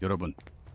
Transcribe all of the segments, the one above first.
여러분,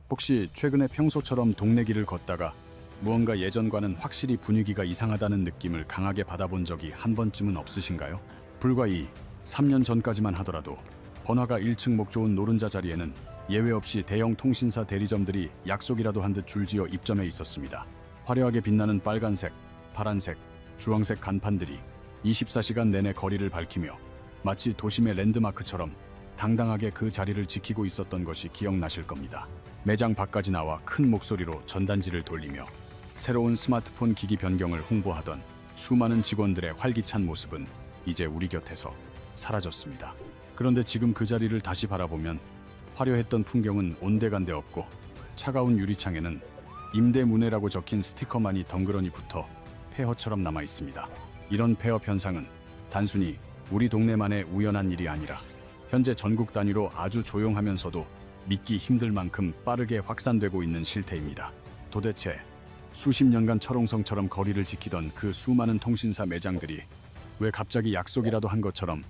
혹시 최근에 평소처럼 동네 길을 걷다가 무언가 예전과는 확실히 분위기가 이상하다는 느낌을 강하게 받아본 적이 한 번쯤은 없으신가요? 불과 3년 전까지만 하더라도 번화가 1층 목 좋은 노른자 자리에는 예외 없이 대형 통신사 대리점들이 약속이라도 한 듯 줄지어 입점해 있었습니다. 화려하게 빛나는 빨간색, 파란색, 주황색 간판들이 24시간 내내 거리를 밝히며 마치 도심의 랜드마크처럼 당당하게 그 자리를 지키고 있었던 것이 기억나실 겁니다. 매장 밖까지 나와 큰 목소리로 전단지를 돌리며 새로운 스마트폰 기기 변경을 홍보하던 수많은 직원들의 활기찬 모습은 이제 우리 곁에서 사라졌습니다. 그런데 지금 그 자리를 다시 바라보면 화려했던 풍경은 온데간데 없고 차가운 유리창에는 임대문해라고 적힌 스티커만이 덩그러니 붙어 폐허처럼 남아 있습니다. 이런 폐허 현상은 단순히 우리 동네만의 우연한 일이 아니라 현재 전국 단위로 아주 조용하면서도 믿기 힘들 만큼 빠르게 확산되고 있는 실태입니다. 도대체 수십 년간 철옹성처럼 거리를 지키던 그 수많은 통신사 매장들이 왜 갑자기 약속이라도 한 것처럼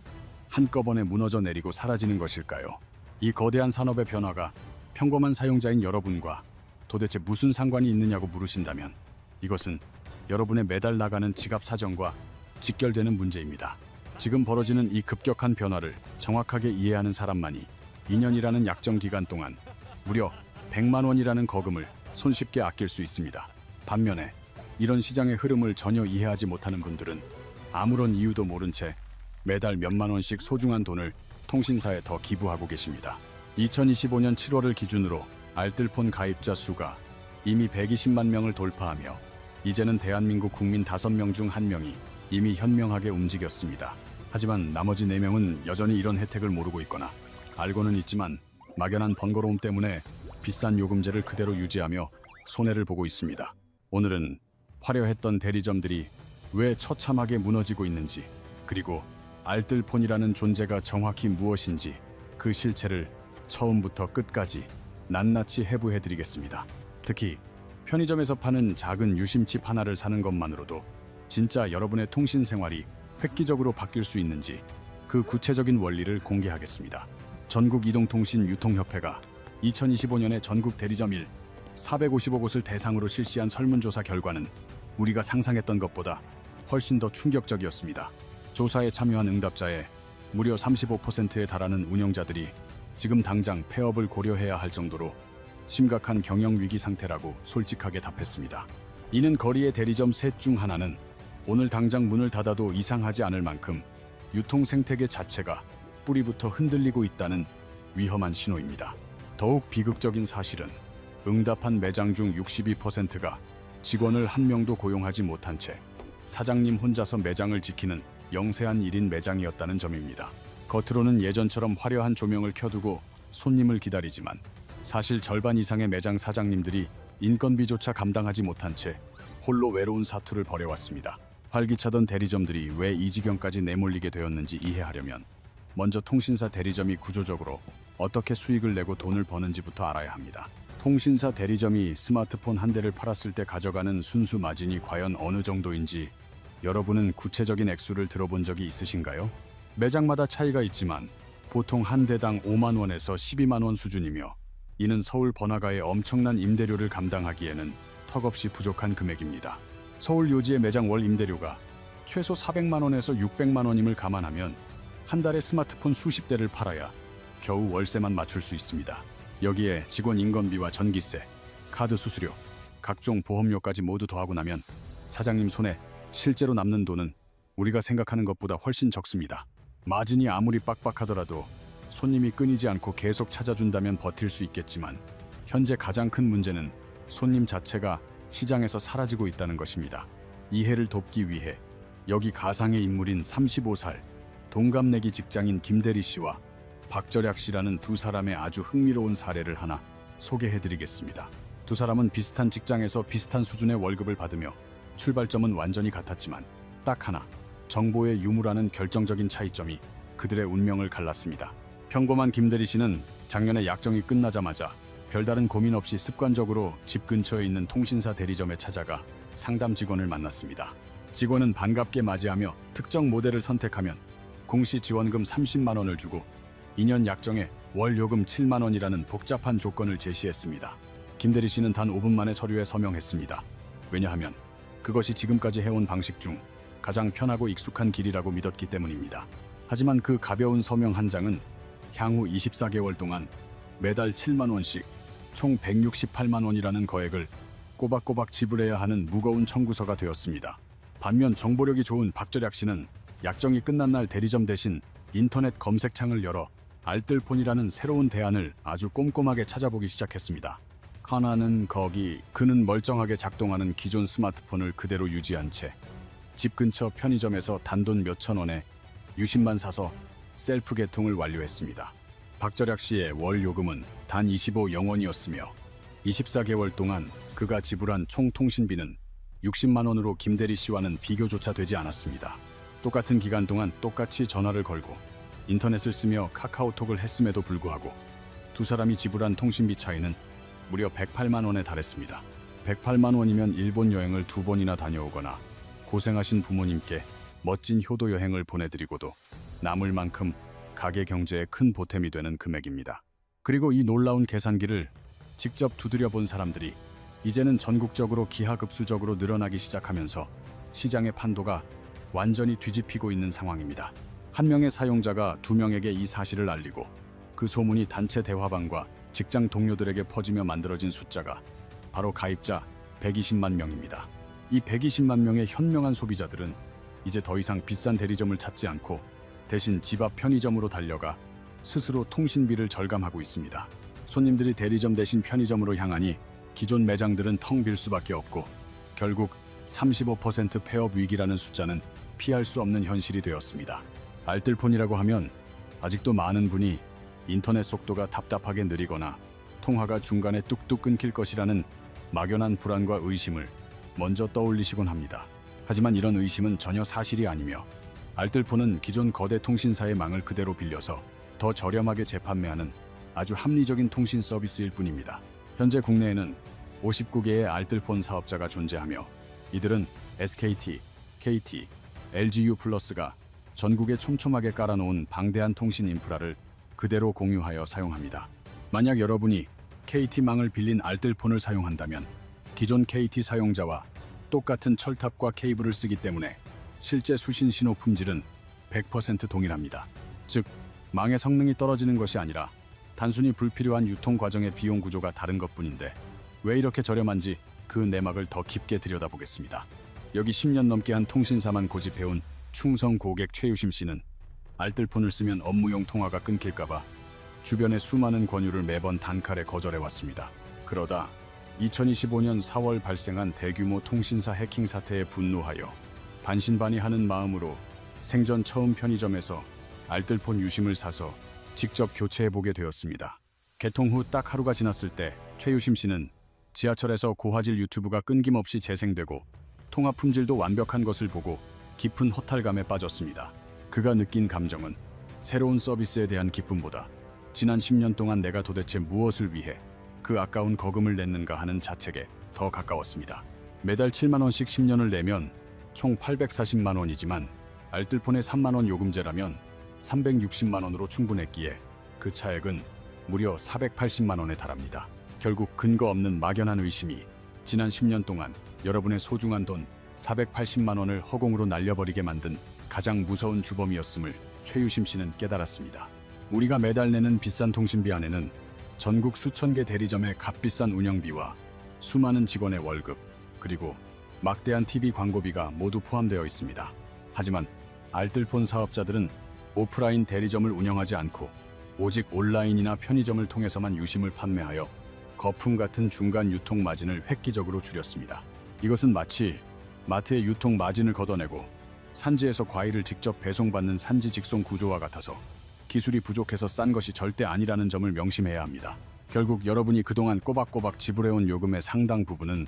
한꺼번에 무너져 내리고 사라지는 것일까요? 이 거대한 산업의 변화가 평범한 사용자인 여러분과 도대체 무슨 상관이 있느냐고 물으신다면 이것은 여러분의 매달 나가는 지갑 사정과 직결되는 문제입니다. 지금 벌어지는 이 급격한 변화를 정확하게 이해하는 사람만이 2년이라는 약정 기간 동안 무려 100만 원이라는 거금을 손쉽게 아낄 수 있습니다. 반면에 이런 시장의 흐름을 전혀 이해하지 못하는 분들은 아무런 이유도 모른 채 매달 몇만 원씩 소중한 돈을 통신사에 더 기부하고 계십니다. 2025년 7월을 기준으로 알뜰폰 가입자 수가 이미 120만 명을 돌파하며 이제는 대한민국 국민 5명 중 1명이 이미 현명하게 움직였습니다. 하지만 나머지 4명은 여전히 이런 혜택을 모르고 있거나 알고는 있지만 막연한 번거로움 때문에 비싼 요금제를 그대로 유지하며 손해를 보고 있습니다. 오늘은 화려했던 대리점들이 왜 처참하게 무너지고 있는지, 그리고 알뜰폰이라는 존재가 정확히 무엇인지 그 실체를 처음부터 끝까지 낱낱이 해부해드리겠습니다. 특히 편의점에서 파는 작은 유심칩 하나를 사는 것만으로도 진짜 여러분의 통신 생활이 획기적으로 바뀔 수 있는지 그 구체적인 원리를 공개하겠습니다. 전국이동통신유통협회가 2025년에 전국 대리점 455곳을 대상으로 실시한 설문조사 결과는 우리가 상상했던 것보다 훨씬 더 충격적이었습니다. 조사에 참여한 응답자의 무려 35%에 달하는 운영자들이 지금 당장 폐업을 고려해야 할 정도로 심각한 경영 위기 상태라고 솔직하게 답했습니다. 이는 거리의 대리점 셋 중 하나는 오늘 당장 문을 닫아도 이상하지 않을 만큼 유통 생태계 자체가 뿌리부터 흔들리고 있다는 위험한 신호입니다. 더욱 비극적인 사실은 응답한 매장 중 62%가 직원을 한 명도 고용하지 못한 채 사장님 혼자서 매장을 지키는 영세한 1인 매장이었다는 점입니다. 겉으로는 예전처럼 화려한 조명을 켜두고 손님을 기다리지만 사실 절반 이상의 매장 사장님들이 인건비조차 감당하지 못한 채 홀로 외로운 사투를 벌여왔습니다. 활기차던 대리점들이 왜 이 지경까지 내몰리게 되었는지 이해하려면 먼저 통신사 대리점이 구조적으로 어떻게 수익을 내고 돈을 버는지부터 알아야 합니다. 통신사 대리점이 스마트폰 한 대를 팔았을 때 가져가는 순수 마진이 과연 어느 정도인지 여러분은 구체적인 액수를 들어본 적이 있으신가요? 매장마다 차이가 있지만 보통 한 대당 5만 원에서 12만 원 수준이며 이는 서울 번화가의 엄청난 임대료를 감당하기에는 턱없이 부족한 금액입니다. 서울 요지의 매장 월 임대료가 최소 400만 원에서 600만 원임을 감안하면 한 달에 스마트폰 수십 대를 팔아야 겨우 월세만 맞출 수 있습니다. 여기에 직원 인건비와 전기세, 카드 수수료, 각종 보험료까지 모두 더하고 나면 사장님 손에 실제로 남는 돈은 우리가 생각하는 것보다 훨씬 적습니다. 마진이 아무리 빡빡하더라도 손님이 끊이지 않고 계속 찾아준다면 버틸 수 있겠지만 현재 가장 큰 문제는 손님 자체가 시장에서 사라지고 있다는 것입니다. 이해를 돕기 위해 여기 가상의 인물인 35살 동갑내기 직장인 김대리 씨와 박절약 씨라는 두 사람의 아주 흥미로운 사례를 하나 소개해드리겠습니다. 두 사람은 비슷한 직장에서 비슷한 수준의 월급을 받으며 출발점은 완전히 같았지만 딱 하나, 정보의 유무라는 결정적인 차이점이 그들의 운명을 갈랐습니다. 평범한 김대리 씨는 작년에 약정이 끝나자마자 별다른 고민 없이 습관적으로 집 근처에 있는 통신사 대리점에 찾아가 상담 직원을 만났습니다. 직원은 반갑게 맞이하며 특정 모델을 선택하면 공시 지원금 30만 원을 주고 2년 약정에 월 요금 7만 원이라는 복잡한 조건을 제시했습니다. 김대리 씨는 단 5분 만에 서류에 서명했습니다. 왜냐하면 그것이 지금까지 해온 방식 중 가장 편하고 익숙한 길이라고 믿었기 때문입니다. 하지만 그 가벼운 서명 한 장은 향후 24개월 동안 매달 7만 원씩 총 168만 원이라는 거액을 꼬박꼬박 지불해야 하는 무거운 청구서가 되었습니다. 반면 정보력이 좋은 박절약 씨는 약정이 끝난 날 대리점 대신 인터넷 검색창을 열어 알뜰폰이라는 새로운 대안을 아주 꼼꼼하게 찾아보기 시작했습니다. 하나는 그는 멀쩡하게 작동하는 기존 스마트폰을 그대로 유지한 채 집 근처 편의점에서 단돈 몇천 원에 유심만 사서 셀프 개통을 완료했습니다. 박절약 씨의 월 요금은 단 25영원이었으며 24개월 동안 그가 지불한 총 통신비는 60만 원으로 김대리 씨와는 비교조차 되지 않았습니다. 똑같은 기간 동안 똑같이 전화를 걸고 인터넷을 쓰며 카카오톡을 했음에도 불구하고 두 사람이 지불한 통신비 차이는 무려 108만 원에 달했습니다. 108만 원이면 일본 여행을 2번이나 다녀오거나 고생하신 부모님께 멋진 효도 여행을 보내드리고도 남을 만큼 가게 경제에 큰 보탬이 되는 금액입니다. 그리고 이 놀라운 계산기를 직접 두드려 본 사람들이 이제는 전국적으로 기하급수적으로 늘어나기 시작하면서 시장의 판도가 완전히 뒤집히고 있는 상황입니다. 한 명의 사용자가 두 명에게 이 사실을 알리고 그 소문이 단체 대화방과 직장 동료들에게 퍼지며 만들어진 숫자가 바로 가입자 120만 명입니다. 이 120만 명의 현명한 소비자들은 이제 더 이상 비싼 대리점을 찾지 않고 대신 집 앞 편의점으로 달려가 스스로 통신비를 절감하고 있습니다. 손님들이 대리점 대신 편의점으로 향하니 기존 매장들은 텅 빌 수밖에 없고 결국 35% 폐업 위기라는 숫자는 피할 수 없는 현실이 되었습니다. 알뜰폰이라고 하면 아직도 많은 분이 인터넷 속도가 답답하게 느리거나 통화가 중간에 뚝뚝 끊길 것이라는 막연한 불안과 의심을 먼저 떠올리시곤 합니다. 하지만 이런 의심은 전혀 사실이 아니며 알뜰폰은 기존 거대 통신사의 망을 그대로 빌려서 더 저렴하게 재판매하는 아주 합리적인 통신 서비스일 뿐입니다. 현재 국내에는 59개의 알뜰폰 사업자가 존재하며 이들은 SKT, KT, LGU+가 전국에 촘촘하게 깔아놓은 방대한 통신 인프라를 그대로 공유하여 사용합니다. 만약 여러분이 KT망을 빌린 알뜰폰을 사용한다면 기존 KT 사용자와 똑같은 철탑과 케이블을 쓰기 때문에 실제 수신 신호 품질은 100% 동일합니다. 즉, 망의 성능이 떨어지는 것이 아니라 단순히 불필요한 유통 과정의 비용 구조가 다른 것뿐인데 왜 이렇게 저렴한지 그 내막을 더 깊게 들여다보겠습니다. 여기 10년 넘게 한 통신사만 고집해온 충성 고객 최유심 씨는 알뜰폰을 쓰면 업무용 통화가 끊길까봐 주변의 수많은 권유를 매번 단칼에 거절해왔습니다. 그러다 2025년 4월 발생한 대규모 통신사 해킹 사태에 분노하여 반신반의하는 마음으로 생전 처음 편의점에서 알뜰폰 유심을 사서 직접 교체해보게 되었습니다. 개통 후 딱 하루가 지났을 때 최유심 씨는 지하철에서 고화질 유튜브가 끊김없이 재생되고 통화 품질도 완벽한 것을 보고 깊은 허탈감에 빠졌습니다. 그가 느낀 감정은 새로운 서비스에 대한 기쁨보다 지난 10년 동안 내가 도대체 무엇을 위해 그 아까운 거금을 냈는가 하는 자책에 더 가까웠습니다. 매달 7만 원씩 10년을 내면 총 840만 원이지만 알뜰폰의 3만 원 요금제라면 360만 원으로 충분했기에 그 차액은 무려 480만 원에 달합니다. 결국 근거 없는 막연한 의심이 지난 10년 동안 여러분의 소중한 돈 480만 원을 허공으로 날려버리게 만든 가장 무서운 주범이었음을 최유심 씨는 깨달았습니다. 우리가 매달 내는 비싼 통신비 안에는 전국 수천 개 대리점의 값비싼 운영비와 수많은 직원의 월급, 그리고 막대한 TV 광고비가 모두 포함되어 있습니다. 하지만 알뜰폰 사업자들은 오프라인 대리점을 운영하지 않고 오직 온라인이나 편의점을 통해서만 유심을 판매하여 거품 같은 중간 유통 마진을 획기적으로 줄였습니다. 이것은 마치 마트의 유통 마진을 걷어내고 산지에서 과일을 직접 배송받는 산지 직송 구조와 같아서 기술이 부족해서 싼 것이 절대 아니라는 점을 명심해야 합니다. 결국 여러분이 그동안 꼬박꼬박 지불해온 요금의 상당 부분은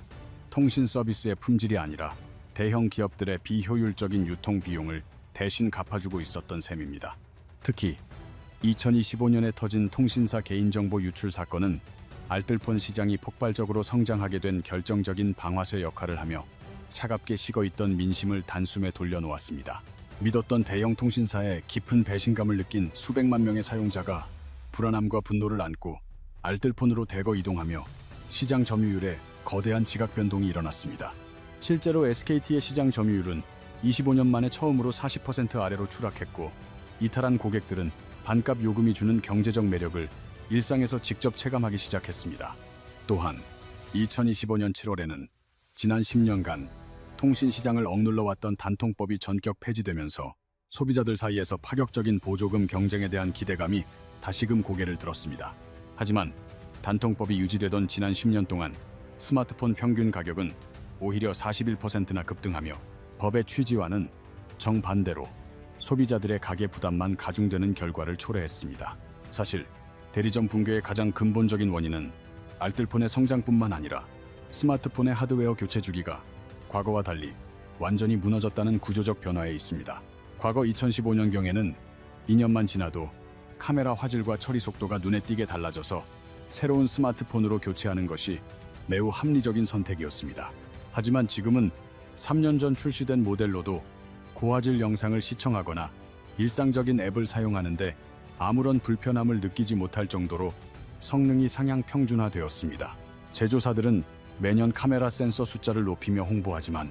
통신 서비스의 품질이 아니라 대형 기업들의 비효율적인 유통 비용을 대신 갚아주고 있었던 셈입니다. 특히 2025년에 터진 통신사 개인정보 유출 사건은 알뜰폰 시장이 폭발적으로 성장하게 된 결정적인 방아쇠 역할을 하며 차갑게 식어있던 민심을 단숨에 돌려놓았습니다. 믿었던 대형 통신사에 깊은 배신감을 느낀 수백만 명의 사용자가 불안함과 분노를 안고 알뜰폰으로 대거 이동하며 시장 점유율에 거대한 지각 변동이 일어났습니다. 실제로 SKT의 시장 점유율은 25년 만에 처음으로 40% 아래로 추락했고, 이탈한 고객들은 반값 요금이 주는 경제적 매력을 일상에서 직접 체감하기 시작했습니다. 또한 2025년 7월에는 지난 10년간 통신 시장을 억눌러 왔던 단통법이 전격 폐지되면서 소비자들 사이에서 파격적인 보조금 경쟁에 대한 기대감이 다시금 고개를 들었습니다. 하지만 단통법이 유지되던 지난 10년 동안 스마트폰 평균 가격은 오히려 41%나 급등하며 법의 취지와는 정반대로 소비자들의 가계 부담만 가중되는 결과를 초래했습니다. 사실 대리점 붕괴의 가장 근본적인 원인은 알뜰폰의 성장뿐만 아니라 스마트폰의 하드웨어 교체 주기가 과거와 달리 완전히 무너졌다는 구조적 변화에 있습니다. 과거 2015년경에는 2년만 지나도 카메라 화질과 처리 속도가 눈에 띄게 달라져서 새로운 스마트폰으로 교체하는 것이 매우 합리적인 선택이었습니다. 하지만 지금은 3년 전 출시된 모델로도 고화질 영상을 시청하거나 일상적인 앱을 사용하는데 아무런 불편함을 느끼지 못할 정도로 성능이 상향 평준화되었습니다. 제조사들은 매년 카메라 센서 숫자를 높이며 홍보하지만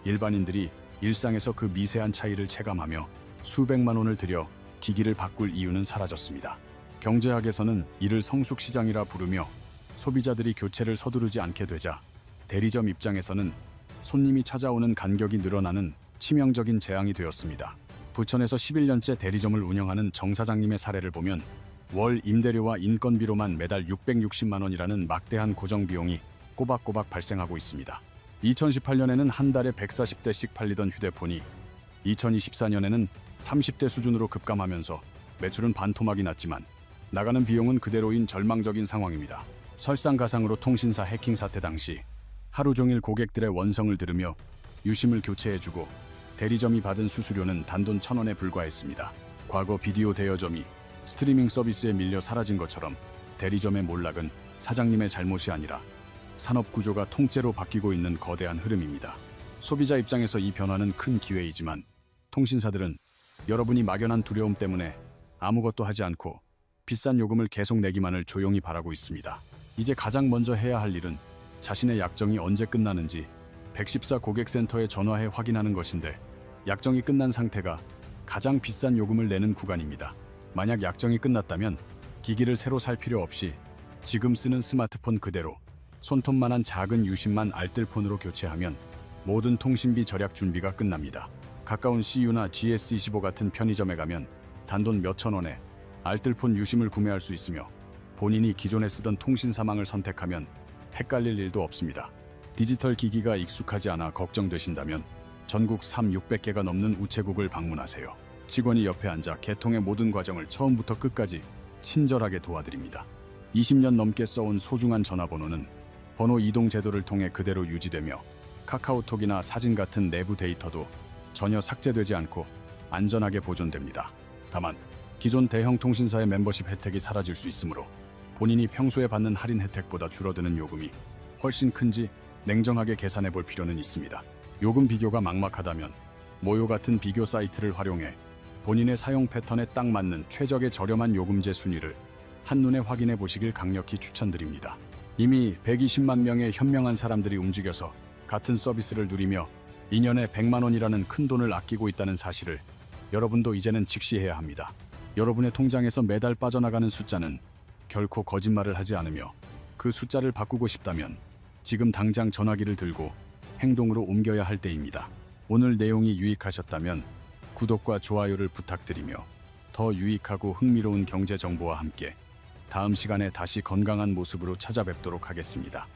일반인들이 일상에서 그 미세한 차이를 체감하며 수백만 원을 들여 기기를 바꿀 이유는 사라졌습니다. 경제학에서는 이를 성숙시장이라 부르며 소비자들이 교체를 서두르지 않게 되자 대리점 입장에서는 손님이 찾아오는 간격이 늘어나는 치명적인 재앙이 되었습니다. 부천에서 11년째 대리점을 운영하는 정 사장님의 사례를 보면 월 임대료와 인건비로만 매달 660만 원이라는 막대한 고정 비용이 꼬박꼬박 발생하고 있습니다. 2018년에는 한 달에 140대씩 팔리던 휴대폰이 2024년에는 30대 수준으로 급감하면서 매출은 반토막이 났지만 나가는 비용은 그대로인 절망적인 상황입니다. 설상가상으로 통신사 해킹 사태 당시 하루 종일 고객들의 원성을 들으며 유심을 교체해주고 대리점이 받은 수수료는 단돈 1,000원에 불과했습니다. 과거 비디오 대여점이 스트리밍 서비스에 밀려 사라진 것처럼 대리점의 몰락은 사장님의 잘못이 아니라 산업 구조가 통째로 바뀌고 있는 거대한 흐름입니다. 소비자 입장에서 이 변화는 큰 기회이지만 통신사들은 여러분이 막연한 두려움 때문에 아무것도 하지 않고 비싼 요금을 계속 내기만을 조용히 바라고 있습니다. 이제 가장 먼저 해야 할 일은 자신의 약정이 언제 끝나는지 114 고객센터에 전화해 확인하는 것인데, 약정이 끝난 상태가 가장 비싼 요금을 내는 구간입니다. 만약 약정이 끝났다면 기기를 새로 살 필요 없이 지금 쓰는 스마트폰 그대로 손톱만한 작은 유심만 알뜰폰으로 교체하면 모든 통신비 절약 준비가 끝납니다. 가까운 CU나 GS25 같은 편의점에 가면 단돈 몇천 원에 알뜰폰 유심을 구매할 수 있으며 본인이 기존에 쓰던 통신사망을 선택하면 헷갈릴 일도 없습니다. 디지털 기기가 익숙하지 않아 걱정되신다면 전국 3,600개가 넘는 우체국을 방문하세요. 직원이 옆에 앉아 개통의 모든 과정을 처음부터 끝까지 친절하게 도와드립니다. 20년 넘게 써온 소중한 전화번호는 번호 이동 제도를 통해 그대로 유지되며 카카오톡이나 사진 같은 내부 데이터도 전혀 삭제되지 않고 안전하게 보존됩니다. 다만 기존 대형 통신사의 멤버십 혜택이 사라질 수 있으므로 본인이 평소에 받는 할인 혜택보다 줄어드는 요금이 훨씬 큰지 냉정하게 계산해 볼 필요는 있습니다. 요금 비교가 막막하다면 모요 같은 비교 사이트를 활용해 본인의 사용 패턴에 딱 맞는 최적의 저렴한 요금제 순위를 한눈에 확인해 보시길 강력히 추천드립니다. 이미 120만 명의 현명한 사람들이 움직여서 같은 서비스를 누리며 2년에 100만 원이라는 큰 돈을 아끼고 있다는 사실을 여러분도 이제는 직시해야 합니다. 여러분의 통장에서 매달 빠져나가는 숫자는 결코 거짓말을 하지 않으며, 그 숫자를 바꾸고 싶다면 지금 당장 전화기를 들고 행동으로 옮겨야 할 때입니다. 오늘 내용이 유익하셨다면 구독과 좋아요를 부탁드리며 더 유익하고 흥미로운 경제 정보와 함께 다음 시간에 다시 건강한 모습으로 찾아뵙도록 하겠습니다.